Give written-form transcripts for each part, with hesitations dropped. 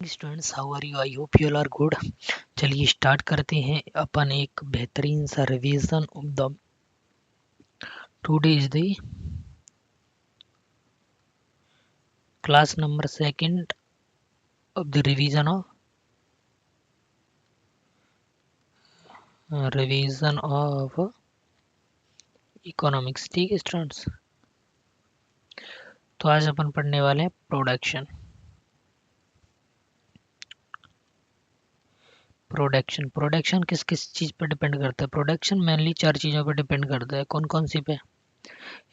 Students, how are you? I hope you all are good. चलिए start करते हैं अपन एक बेहतरीन सा revision of the today is the class number second of the revision of economics. ठीक है स्टूडेंट्स, तो आज अपन पढ़ने वाले हैं प्रोडक्शन। प्रोडक्शन किस किस चीज़ पर डिपेंड करता है? प्रोडक्शन मेनली 4 चीज़ों पर डिपेंड करता है। कौन कौन सी पे?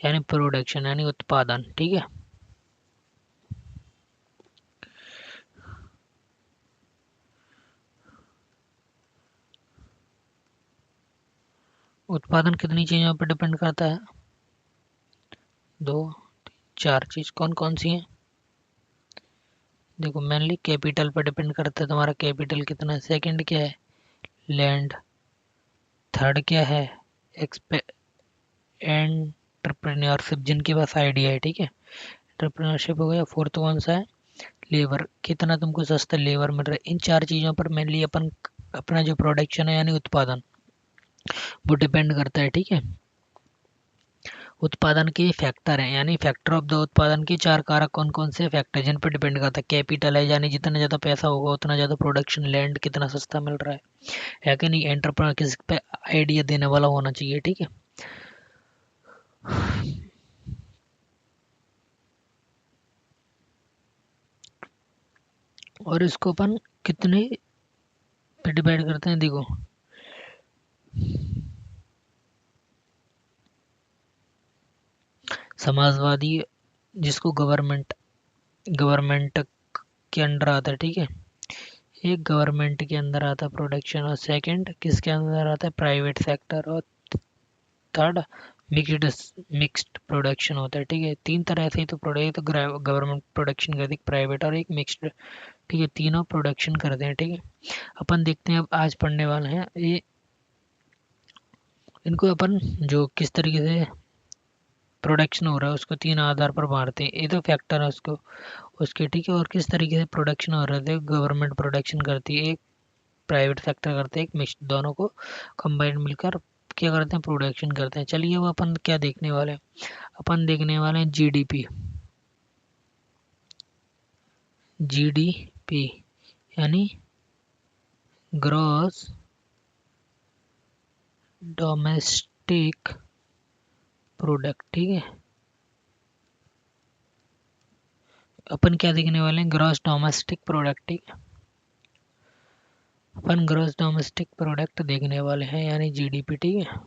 यानी प्रोडक्शन यानी उत्पादन। ठीक है, उत्पादन कितनी चीज़ों पर डिपेंड करता है? 2 4 चीज़। कौन कौन सी हैं? देखो, मेनली कैपिटल पर डिपेंड करता है, तुम्हारा कैपिटल कितना है। सेकंड क्या है? लैंड। थर्ड क्या है? एंटरप्रेन्योरशिप, जिनके पास आइडिया है। ठीक है, एंटरप्रेन्योरशिप हो गया। फोर्थ कौन सा है? लेबर, कितना तुमको सस्ता लेबर मिल रहा है। इन 4 चीज़ों पर मेनली अपन अपना जो प्रोडक्शन है यानी उत्पादन वो डिपेंड करता है। ठीक है, उत्पादन के फैक्टर हैं, यानी फैक्टर ऑफ द उत्पादन के 4 कारक कौन कौन से फैक्टर जिन पर डिपेंड करता है? कैपिटल है, यानी जितना ज़्यादा पैसा होगा उतना ज़्यादा प्रोडक्शन। लैंड, कितना सस्ता मिल रहा है कि नहीं। एंटरप्रेन्योर, किसी पे आइडिया देने वाला होना चाहिए। ठीक है, और इसको अपन कितने पे डिपेंड करते हैं? देखो, समाजवादी, जिसको गवर्नमेंट गवर्नमेंट के अंडर आता है। ठीक है, एक गवर्नमेंट के अंदर आता है प्रोडक्शन, और सेकंड किसके अंदर आता है? प्राइवेट सेक्टर, और थर्ड मिक्स्ड प्रोडक्शन होता है। ठीक है, 3 तरह से ही तो प्रोडक्ट, तो गवर्नमेंट प्रोडक्शन करती है प्राइवेट और एक मिक्स्ड। ठीक है, तीनों प्रोडक्शन करते हैं। ठीक है, अपन देखते हैं अब आज पढ़ने वाले हैं ये, इनको अपन जो किस तरीके से प्रोडक्शन हो रहा है उसको 3 आधार पर बांटते हैं। ये तो फैक्टर है उसको उसके। ठीक है, और किस तरीके से प्रोडक्शन हो रहा है? गवर्नमेंट प्रोडक्शन करती है, एक प्राइवेट सेक्टर करते हैं, एक मिक्स्ड। दोनों को कंबाइंड मिलकर क्या करते हैं? प्रोडक्शन करते हैं। चलिए वो अपन क्या देखने वाले हैं? अपन देखने वाले हैं जीडीपी। जीडीपी यानी ग्रॉस डोमेस्टिक प्रोडक्ट। ठीक है, अपन क्या देखने वाले हैं? Gross domestic product. ठीक है, अपन ग्रॉस डोमेस्टिक प्रोडक्ट देखने वाले हैं यानी जीडीपी। ठीक है,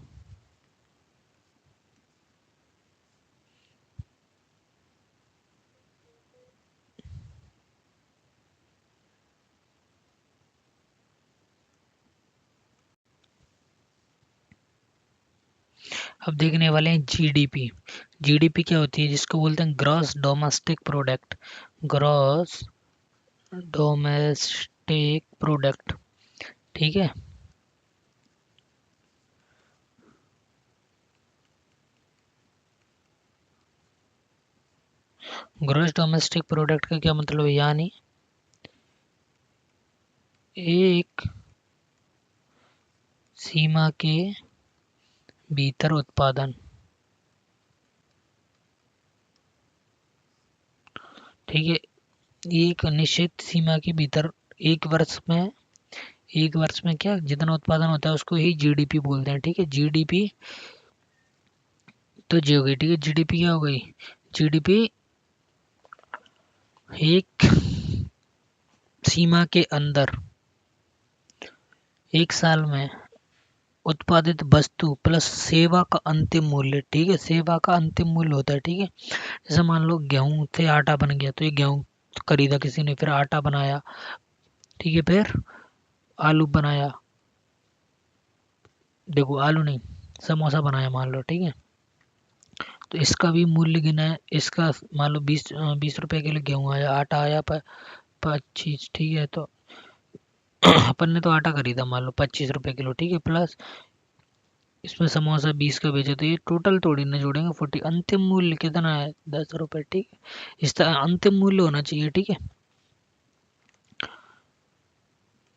अब देखने वाले हैं जीडीपी। जीडीपी क्या होती है? जिसको बोलते हैं gross domestic product. Gross domestic product. ठीक है, ग्रॉस डोमेस्टिक प्रोडक्ट का क्या मतलब है? यानी एक सीमा के भीतर उत्पादन। ठीक है, एक निश्चित सीमा के भीतर एक वर्ष में क्या जितना उत्पादन होता है उसको ही जीडीपी बोलते हैं। ठीक है, जीडीपी तो जी हो गई। ठीक है, जीडीपी क्या हो गई? जीडीपी एक सीमा के अंदर एक साल में उत्पादित वस्तु प्लस सेवा का अंतिम मूल्य। ठीक है, सेवा का अंतिम मूल्य होता है। ठीक है, जैसे मान लो गेहूं से आटा बन गया, तो ये गेहूं खरीदा किसी ने, फिर आटा बनाया। ठीक है, फिर आलू बनाया, देखो आलू नहीं, समोसा बनाया मान लो। ठीक है, तो इसका भी मूल्य गिना है। इसका मान लो 20 रुपए किलो गेहूं आया, आटा आया 25। ठीक है, तो अपन ने तो आटा खरीदा मान लो 25 रुपए किलो। ठीक है, प्लस इसमें समोसा 20 का बेचे, तो ये टोटल थोड़ी ना जोड़ेंगे 40। अंतिम मूल्य कितना है? 10 रुपए। ठीक है, इस तरह अंतिम मूल्य होना चाहिए। ठीक है,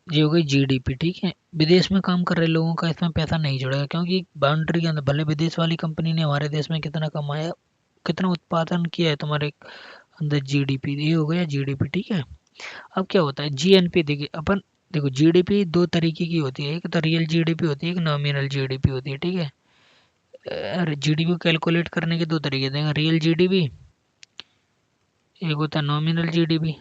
ये हो गई जीडीपी, ठीक है। विदेश में काम कर रहे लोगों का इसमें पैसा नहीं जुड़ेगा, क्योंकि बाउंड्री के अंदर भले विदेश वाली कंपनी ने हमारे देश में कितना कमाया, कितना उत्पादन किया है तुम्हारे अंदर जीडीपी, ये हो गया जीडीपी, ठीक है। अब क्या होता है जीएनपी, देखिए अपन, देखो जीडीपी दो तरीके की होती है, एक तो रियल जीडीपी होती है, एक नॉमिनल जीडीपी होती है, ठीक है। जीडीपी को कैलकुलेट करने के दो तरीके थे, रियल जीडीपी, एक होता है नॉमिनल जीडीपी,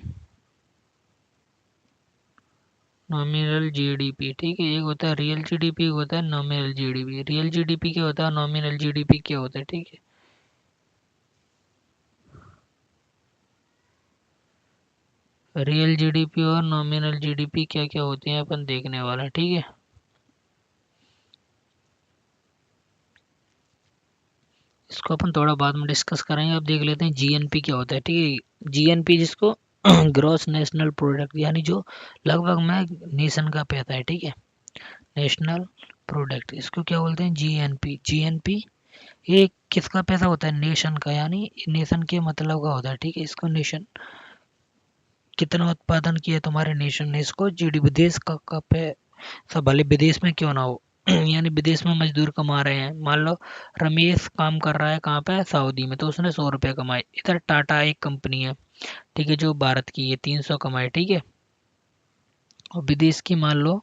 नॉमिनल जीडीपी, ठीक है। एक होता है रियल जीडीपी, एक होता है नॉमिनल जीडीपी। रियल जीडीपी क्या होता है, नॉमिनल जीडीपी क्या होता है, ठीक है। रियल जीडीपी और नॉमिनल जीडीपी क्या क्या होते हैं अपन देखने वाला, ठीक है। इसको अपन थोड़ा बाद में डिस्कस करेंगे। अब देख लेते हैं जीएनपी क्या होता है, ठीक है। जीएनपी जिसको ग्रॉस नेशनल प्रोडक्ट, यानी जो लगभग में नेशन का पैसा है, ठीक है, नेशनल प्रोडक्ट, इसको क्या बोलते हैं, जीएनपी। जीएनपी ये किसका पैसा होता है, नेशन का, यानी नेशन के मतलब का होता है, ठीक है। इसको नेशन, कितना उत्पादन किया तुम्हारे नेशन ने, इसको जीडीपी, देश का पैसा, भले विदेश में क्यों ना हो यानी विदेश में मजदूर कमा रहे हैं, मान लो रमेश काम कर रहा है कहाँ पे, सऊदी में, तो उसने 100 रुपये कमाए। इधर टाटा एक कंपनी है, ठीक है, जो भारत की है, 300 कमाए, ठीक है। और विदेश की मान लो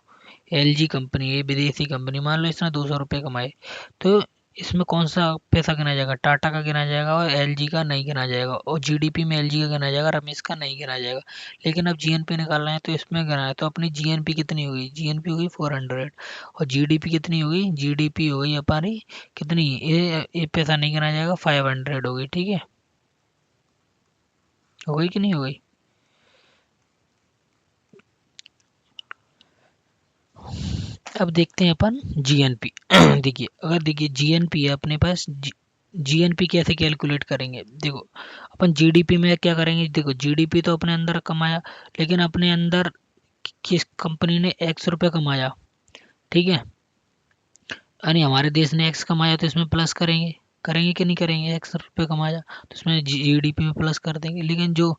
एलजी कंपनी है, विदेशी कंपनी, मान लो इसने 200 रुपये कमाए, तो इसमें कौन सा पैसा गिना जाएगा, टाटा का गिना जाएगा और एलजी का नहीं गिना जाएगा, और जीडीपी में एलजी का गिना जाएगा, रमेश का नहीं गिना जाएगा। लेकिन अब जीएनपी निकालना है तो इसमें गिना है, तो अपनी जीएनपी कितनी हुई, जीएनपी हो गई 400, और जीडीपी कितनी हुई, जीडीपी हो गई हमारी कितनी, ये पैसा नहीं गिना जाएगा, 500 हो गई, ठीक है। हो गई कि नहीं हो गई। अब देखते हैं अपन जीएनपी देखिए, अगर देखिए जीएनपी है अपने पास, जीएनपी कैसे कैलकुलेट करेंगे, देखो अपन जीडीपी में क्या करेंगे, देखो जीडीपी तो अपने अंदर कमाया, लेकिन अपने अंदर किस कंपनी ने एक्स रुपये कमाया, ठीक है, यानी हमारे देश ने एक्स कमाया, तो इसमें प्लस करेंगे, करेंगे कि नहीं करेंगे, एक्स रुपये कमाया तो इसमें जीडीपी में प्लस कर देंगे। लेकिन जो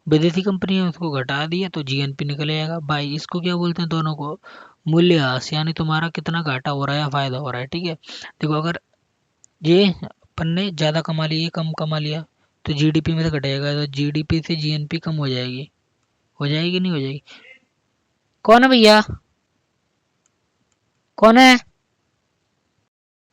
विदेशी कंपनी है उसको घटा दिया तो जीएनपी निकल आएगा भाई। इसको क्या बोलते हैं, दोनों को मूल्यह्रास, यानी तुम्हारा कितना घाटा हो रहा है या फायदा हो रहा है, ठीक है। देखो अगर ये अपन ने ज़्यादा कमा लिया, ये कम कमा लिया, तो जीडीपी में से घटेगा, तो जीडीपी से जीएनपी कम हो जाएगी, हो जाएगी नहीं हो जाएगी। कौन है भैया, कौन है।